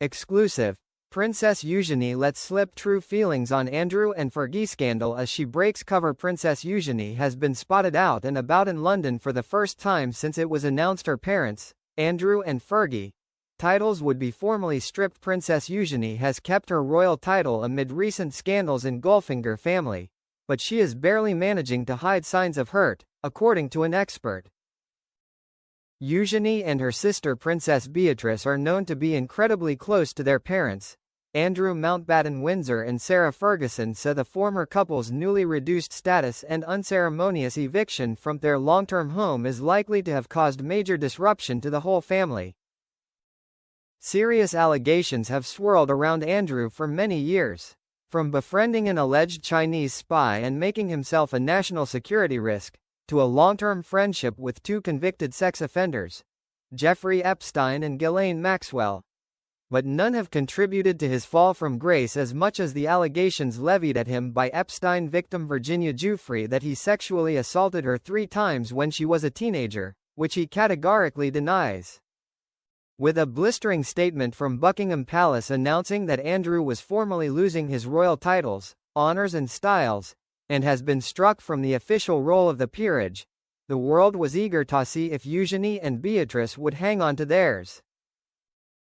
Exclusive. Princess Eugenie lets slip true feelings on Andrew and Fergie scandal as she breaks cover. Princess Eugenie has been spotted out and about in London for the first time since it was announced her parents, Andrew and Fergie, titles would be formally stripped. Princess Eugenie has kept her royal title amid recent scandals engulfing her family, but she is barely managing to hide signs of hurt, according to an expert. Eugenie and her sister Princess Beatrice are known to be incredibly close to their parents. Andrew Mountbatten-Windsor and Sarah Ferguson said the former couple's newly reduced status and unceremonious eviction from their long-term home is likely to have caused major disruption to the whole family. Serious allegations have swirled around Andrew for many years. From befriending an alleged Chinese spy and making himself a national security risk, to a long-term friendship with two convicted sex offenders, Jeffrey Epstein and Ghislaine Maxwell. But none have contributed to his fall from grace as much as the allegations levied at him by Epstein victim Virginia Giuffre that he sexually assaulted her 3 times when she was a teenager, which he categorically denies. With a blistering statement from Buckingham Palace announcing that Andrew was formally losing his royal titles, honors and styles, and has been struck from the official roll of the peerage, the world was eager to see if Eugenie and Beatrice would hang on to theirs.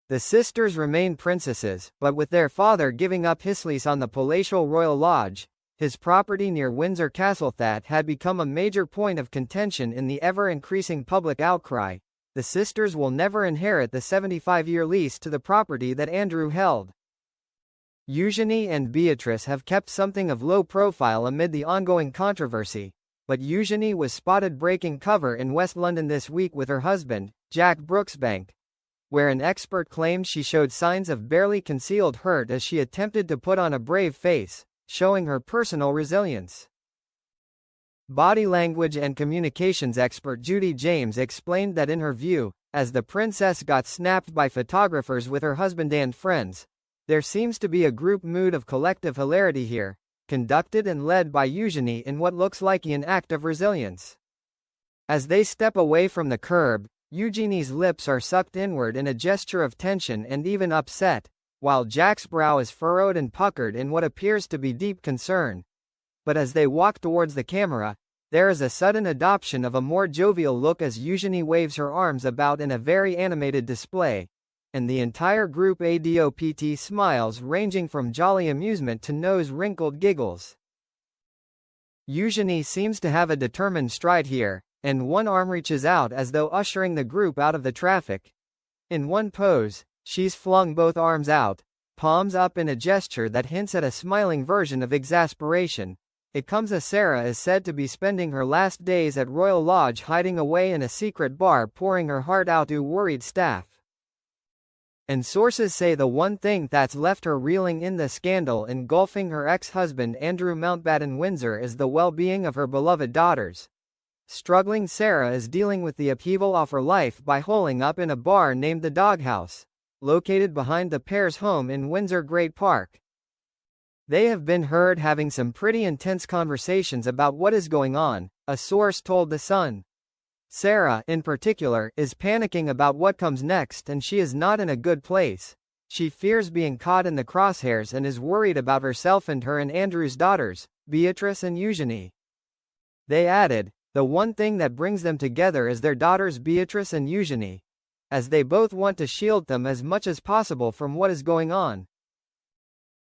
The sisters remain princesses, but with their father giving up his lease on the palatial royal lodge, his property near Windsor Castle, that had become a major point of contention in the ever-increasing public outcry. The sisters will never inherit the 75-year lease to the property that Andrew held. Eugenie and Beatrice have kept something of low profile amid the ongoing controversy, but Eugenie was spotted breaking cover in West London this week with her husband, Jack Brooksbank, where an expert claimed she showed signs of barely concealed hurt as she attempted to put on a brave face, showing her personal resilience. Body language and communications expert Judy James explained that in her view, as the princess got snapped by photographers with her husband and friends, there seems to be a group mood of collective hilarity here, conducted and led by Eugenie in what looks like an act of resilience. As they step away from the curb, Eugenie's lips are sucked inward in a gesture of tension and even upset, while Jack's brow is furrowed and puckered in what appears to be deep concern. But as they walk towards the camera, there is a sudden adoption of a more jovial look as Eugenie waves her arms about in a very animated display, and the entire group adopt smiles ranging from jolly amusement to nose-wrinkled giggles. Eugenie seems to have a determined stride here, and one arm reaches out as though ushering the group out of the traffic. In one pose, she's flung both arms out, palms up in a gesture that hints at a smiling version of exasperation. It comes as Sarah is said to be spending her last days at Royal Lodge hiding away in a secret bar pouring her heart out to worried staff. And sources say the one thing that's left her reeling in the scandal engulfing her ex-husband Andrew Mountbatten-Windsor is the well-being of her beloved daughters. Struggling Sarah is dealing with the upheaval of her life by holing up in a bar named the Doghouse, located behind the pair's home in Windsor Great Park. They have been heard having some pretty intense conversations about what is going on, a source told The Sun. Sarah, in particular, is panicking about what comes next and she is not in a good place. She fears being caught in the crosshairs and is worried about herself and her and Andrew's daughters, Beatrice and Eugenie. They added, the one thing that brings them together is their daughters Beatrice and Eugenie, as they both want to shield them as much as possible from what is going on.